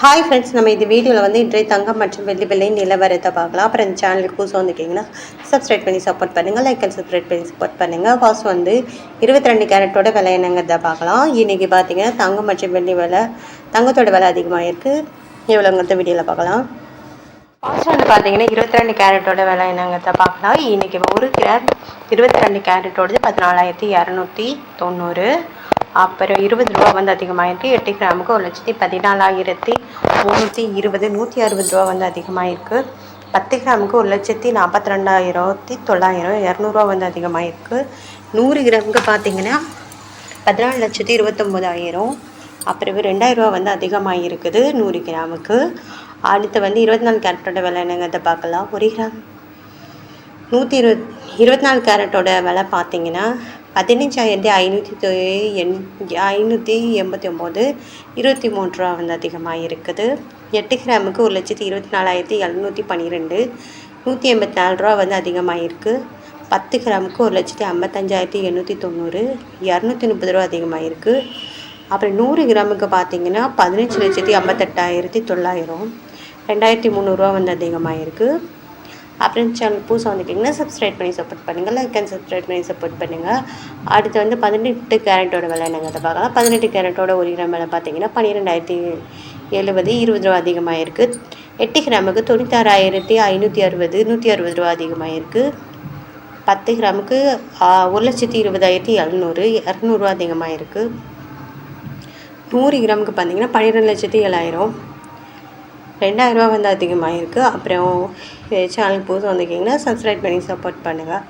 Hi friends, நம்ம இந்த வீடியோவில் வந்து இன்றைய தங்கம் மற்றும் வெள்ளி விலை நிலவரத்தை பார்க்கலாம். அப்புறம் இந்த சேனலுக்கு புதுசாக வந்துருக்கீங்கன்னா சப்ஸ்கிரைப் பண்ணி சப்போர்ட் பண்ணுங்கள், லைக் அண்ட் சப்ஸ்கிரைப் பண்ணி சப்போர்ட் பண்ணுங்கள். ஃபர்ஸ்ட் வந்து 22 கேரட்டோட விலை என்னங்கிறத பார்க்கலாம். இன்றைக்கி பார்த்தீங்கன்னா தங்கம் மற்றும் வெள்ளி விலை, தங்கத்தோட விலை அதிகமாக இருக்குது. எவ்வளோங்கிறத வீடியோவில் பார்க்கலாம். ஃபர்ஸ்ட் வந்து பார்த்தீங்கன்னா 22 கேரட்டோட விலை என்னங்கிறத பார்க்கலாம். இன்றைக்கி ஒரு கிராம் 22 கேரட்டோடது 14,290. அப்புறம் 20 ரூபா வந்து அதிகமாகிருக்கு. 8 கிராமுக்கு 1,14,320. 160 ரூபா வந்து அதிகமாகிருக்கு. 10 கிராமுக்கு 1,42,900. 200 வந்து அதிகமாகிருக்கு. 100 கிராமுக்கு பார்த்தீங்கன்னா 14,29,000. அப்புறம் 2,000 ரூபா வந்து அதிகமாக இருக்குது 100 கிராமுக்கு. அடுத்து வந்து 24 கேரட்டோட விலை என்னங்கிறத பார்க்கலாம். 1 கிராம் 24 கேரட்டோட விலை பார்த்தீங்கன்னா 15,589. 23 ரூபா வந்து அதிகமாக இருக்குது. 8 கிராமுக்கு 1,24,712. 184 ரூபா வந்து அதிகமாக இருக்குது. 10 கிராமுக்கு 1,55,890. 230 ரூபா அதிகமாக இருக்குது. அப்புறம் 100 கிராமுக்கு பார்த்தீங்கன்னா 15,58,900. 2,300 ரூபா வந்து அதிகமாக இருக்குது. அப்புறம் சேனல் புதுசாக வந்துட்டிங்கன்னா சப்ஸ்கிரைப் பண்ணி சப்போர்ட் பண்ணுங்கள், லைக் அண்ட் சப்ஸ்கிரைப் பண்ணி சப்போர்ட் பண்ணுங்கள். அடுத்து வந்து 18 கேரட்டோட விலை என்னங்கிறத பார்க்கலாம். 18 கேரட்டோட 1 கிராம் விலை பார்த்தீங்கன்னா 12,070. 20 ரூபா அதிகமாக இருக்குது. 8 கிராமுக்கு 96,560. 160 ரூபா அதிகமாக இருக்குது. 10 கிராமுக்கு 1,20,700. 200 ரூபா அதிகமாக இருக்குது. 100 கிராமுக்கு பார்த்தீங்கன்னா 12,07,000. 2,000 ரூபா வந்து அதிகமாக இருக்குது. அப்புறம் சேனலுக்கு புதுசாக வந்திருக்கீங்கன்னா சப்ஸ்கிரைப் பண்ணி சப்போர்ட் பண்ணுங்கள்.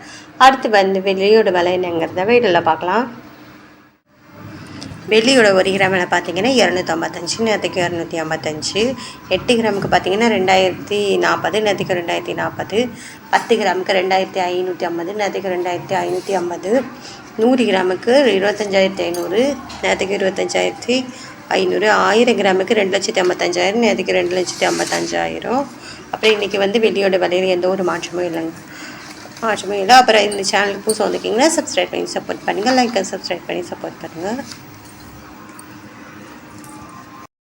அடுத்து வந்து வெள்ளியோட விலை என்னங்கிறத வீடியோவில் பார்க்கலாம். வெள்ளியோட 1 கிராம் விலை பார்த்தீங்கன்னா 255. நேற்றுக்கு 255. 8 கிராமுக்கு பார்த்தீங்கன்னா 2,040. நேற்றுக்கு 2,040. 10 கிராமுக்கு 2,550. நேற்றுக்கு 2,550. 100 கிராமுக்கு 25,500. நேற்றுக்கு 25,500. 1000 கிராமுக்கு 2,55,000. நேற்றுக்கு 2,55,000. அப்புறம் இன்றைக்கி வந்து வெள்ளியோட விலையில் எந்த ஒரு மாற்றமும் இல்லை. அப்புறம் இந்த சேனலுக்கு புதுசாக வந்துருக்கீங்கன்னா சப்ஸ்கிரைப் பண்ணி சப்போர்ட் பண்ணுங்கள், லைக் அண்ட் சப்ஸ்கிரைப் பண்ணி சப்போர்ட் பண்ணுங்கள்.